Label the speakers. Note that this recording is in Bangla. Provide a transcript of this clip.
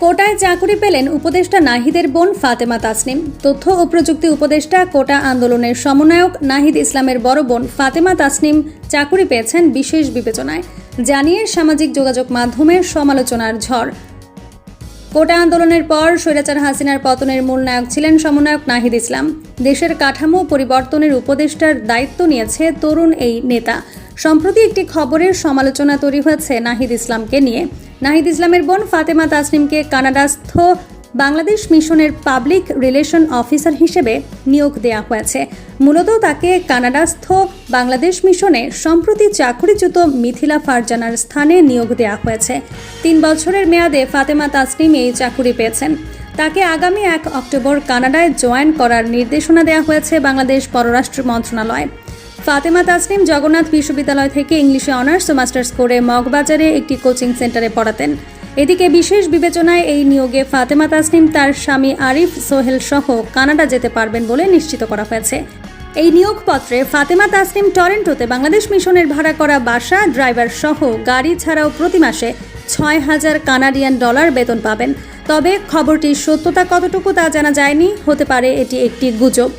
Speaker 1: কোটায় চাকুরি পেলেন উপদেষ্টা নাহিদের বোন ফাতেমা তাসনিম। তথ্য ও প্রযুক্তি উপদেষ্টা কোটা আন্দোলনের সমন্বয়ক নাহিদ ইসলামের বড় বোন ফাতেমা তাসনিম চাকুরি পেয়েছেন বিশেষ বিবেচনায়, জানিয়ে সামাজিক যোগাযোগ মাধ্যমের সমালোচনার ঝড়। কোটা আন্দোলনের পর স্বৈরাচার হাসিনার পতনের মূল নায়ক ছিলেন সমন্বয়ক নাহিদ ইসলাম। দেশের কাঠামো পরিবর্তনের উপদেষ্টার দায়িত্ব নিয়েছে তরুণ এই নেতা। সম্প্রতি একটি খবরের সমালোচনা তৈরি হয়েছে নাহিদ ইসলামকে নিয়ে। নাহিদ ইসলামের বোন ফাতেমা তাসনিমকে কানাডাস্থ বাংলাদেশ মিশনের পাবলিক রিলেশন অফিসার হিসেবে নিয়োগ দেওয়া হয়েছে। মূলত তাকে কানাডাস্থ বাংলাদেশ মিশনে সম্প্রতি চাকরিচ্যুত মিথিলা ফারজানার স্থানে নিয়োগ দেওয়া হয়েছে। 3 বছরের মেয়াদে ফাতেমা তাসনিম এই চাকুরি পেয়েছেন। তাকে আগামী 1 অক্টোবর কানাডায় জয়েন করার নির্দেশনা দেওয়া হয়েছে বাংলাদেশ পররাষ্ট্র মন্ত্রণালয়। ফাতেমা তাসনিম জগন্নাথ বিশ্ববিদ্যালয় থেকে ইংলিশে অনার্স ও মাস্টার্স করে মগবাজারে একটি কোচিং সেন্টারে পড়াতেন। এদিকে বিশেষ বিবেচনায় এই নিয়োগে ফাতেমা তাসনিম তার স্বামী আরিফ সোহেল সহ কানাডা যেতে পারবেন বলে নিশ্চিত করা হয়েছে। এই নিয়োগপত্রে ফাতেমা তাসনিম টরন্টোতে বাংলাদেশ মিশনের ভাড়া করা বাসা, ড্রাইভার সহ গাড়ি ছাড়াও প্রতি মাসে 6,000 কানাডিয়ান ডলার বেতন পাবেন। তবে খবরটির সত্যতা কতটুকু তা জানা যায়নি, হতে পারে এটি একটি গুজব।